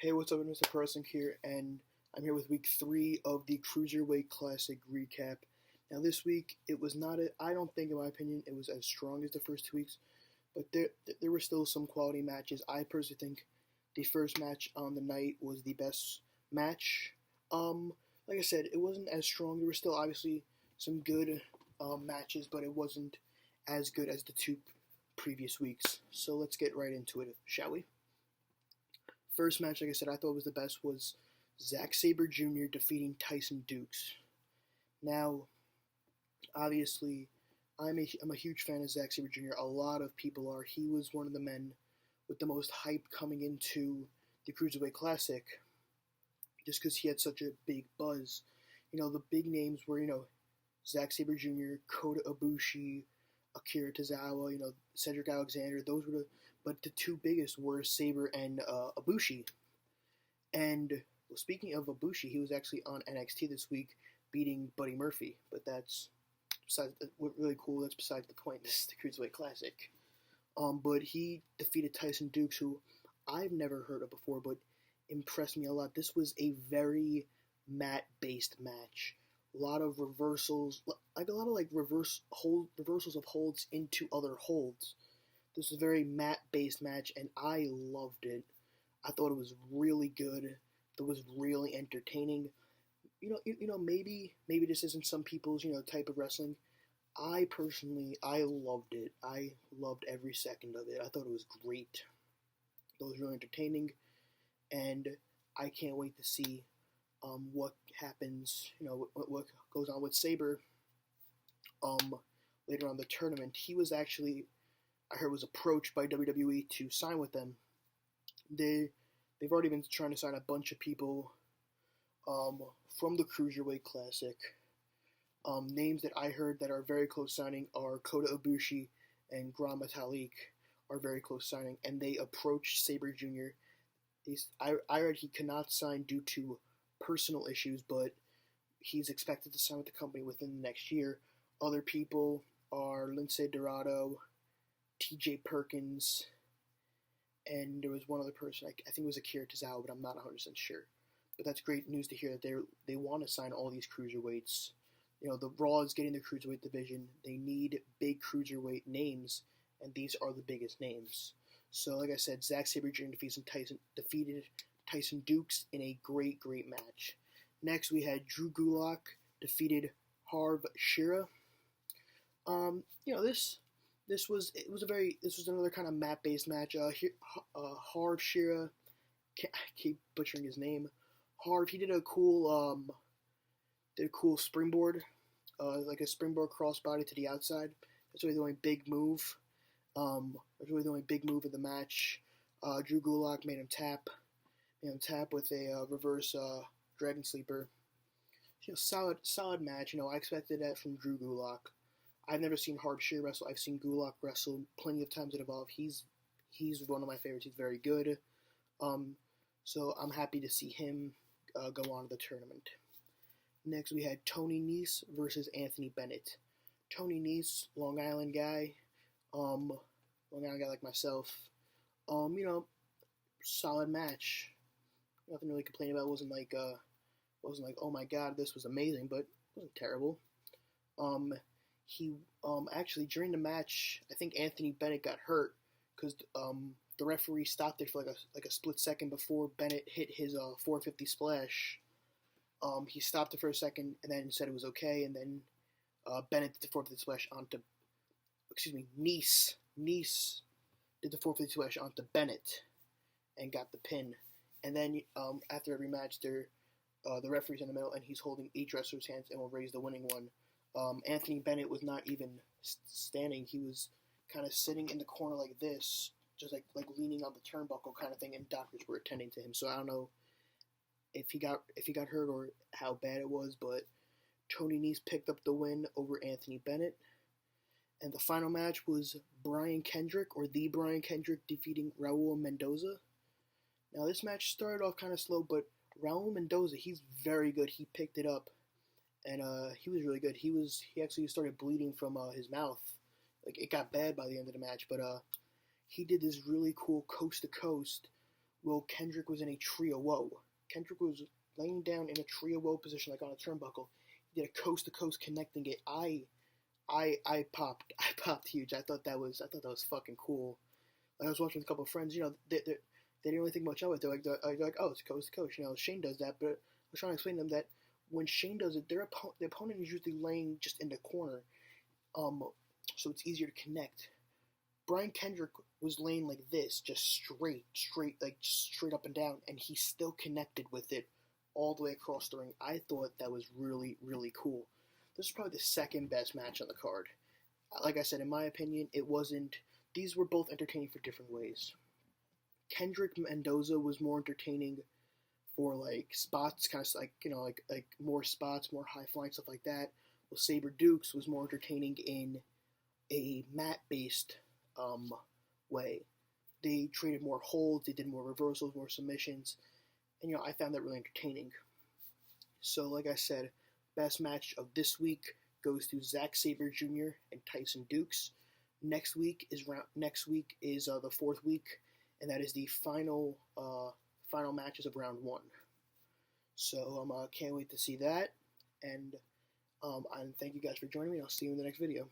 Hey, what's up, Mr. Persink here, and I'm here with week 3 of the Cruiserweight Classic recap. Now, this week, it was not, I don't think, in my opinion, it was as strong as the first 2 weeks, but there were still some quality matches. I personally think the first match on the night was the best match. Like I said, it wasn't as strong. There were still, obviously, some good matches, but it wasn't as good as the two previous weeks. So let's get right into it, shall we? First match, like I said, I thought was the best was Zack Sabre Jr. defeating Tyson Dukes. Now, obviously, I'm a huge fan of Zack Sabre Jr. A lot of people are. He was one of the men with the most hype coming into the Cruiserweight Classic just because he had such a big buzz. The big names were, Zack Sabre Jr., Kota Ibushi, Akira Tozawa, Cedric Alexander. Those were but the two biggest were Sabre and Ibushi. And speaking of Ibushi, he was actually on NXT this week, beating Buddy Murphy. But that's really cool. That's besides the point. This is the Cruiserweight Classic. But he defeated Tyson Dukes, who I've never heard of before, but impressed me a lot. This was a very mat-based match. A lot of reversals, reversals of holds into other holds. This was a very mat-based match, and I loved it. I thought it was really good. It was really entertaining. Maybe this isn't some people's, type of wrestling. I loved it. I loved every second of it. I thought it was great. It was really entertaining, and I can't wait to see what happens, what goes on with Sabre later on in the tournament. He was actually, I heard, was approached by WWE to sign with them. They've already been trying to sign a bunch of people from the Cruiserweight Classic. Names that I heard that are very close signing are Kota Ibushi and Gran Metalik are very close signing, and they approached Sabre Jr. I heard he cannot sign due to personal issues, but he's expected to sign with the company within the next year. Other people are Lince Dorado, T.J. Perkins, and there was one other person, I think it was Akira Tozawa, but I'm not 100% sure. But that's great news to hear that they want to sign all these cruiserweights. The Raw is getting the cruiserweight division. They need big cruiserweight names, and these are the biggest names. So, like I said, Zack Sabre Jr. defeated Tyson Dukes in a great, great match. Next, we had Drew Gulak defeated Harv Shearer. This was another kind of mat-based match. Harv Shearer, I keep butchering his name. Harv, he did a cool springboard, like a springboard crossbody to the outside. That's really the only big move. That's really the only big move of the match. Drew Gulak made him tap with a reverse Dragon Sleeper. Solid match. I expected that from Drew Gulak. I've never seen Harv Shearer wrestle. I've seen Gulak wrestle plenty of times at Evolve. He's one of my favorites. He's very good. So I'm happy to see him go on to the tournament. Next, we had Tony Nese versus Anthony Bennett. Tony Nese, Long Island guy. Long Island guy like myself. Solid match. Nothing really to complain about. It wasn't like, oh my god, this was amazing, but it wasn't terrible. He actually during the match, I think Anthony Bennett got hurt because the referee stopped it for like a split second before Bennett hit his 450 splash. He stopped it for a second and then said it was okay, and then Bennett did the 450 splash onto, Nese did the 450 splash onto Bennett and got the pin. And then after every match, the referee's in the middle and he's holding each wrestler's hands and will raise the winning one. Anthony Bennett was not even standing. He was kind of sitting in the corner like this, just like leaning on the turnbuckle kind of thing, and doctors were attending to him. So I don't know if he got hurt or how bad it was, but Tony Nese picked up the win over Anthony Bennett. And the final match was Brian Kendrick, the Brian Kendrick, defeating Raul Mendoza. Now this match started off kind of slow, but Raul Mendoza, he's very good. He picked it up, and he was really good. He actually started bleeding from his mouth. Like, it got bad by the end of the match, but he did this really cool coast to coast Well, Kendrick was in a trio woe. Kendrick was laying down in a trio woe position, like on a turnbuckle. He did a coast to coast connecting it. I popped. I popped huge. I thought that was fucking cool. Like, I was watching with a couple of friends. They didn't really think much of it. They're like, oh, it's coast to coast. Shane does that, but I was trying to explain to them that when Shane does it, the opponent is usually laying just in the corner, so it's easier to connect. Brian Kendrick was laying like this, just straight, like just straight up and down, and he still connected with it all the way across the ring. I thought that was really, really cool. This is probably the second best match on the card. Like I said, in my opinion, it wasn't. These were both entertaining for different ways. Kendrick Mendoza was more entertaining for like spots, kind of like more spots, more high flying stuff like that. Well, Saber Dukes was more entertaining in a mat based way. They traded more holds, they did more reversals, more submissions, and I found that really entertaining. So, like I said, best match of this week goes to Zack Sabre Jr. and Tyson Dukes. Next week is the fourth week, and that is the final matches of round one. So can't wait to see that, and thank you guys for joining me. I'll see you in the next video.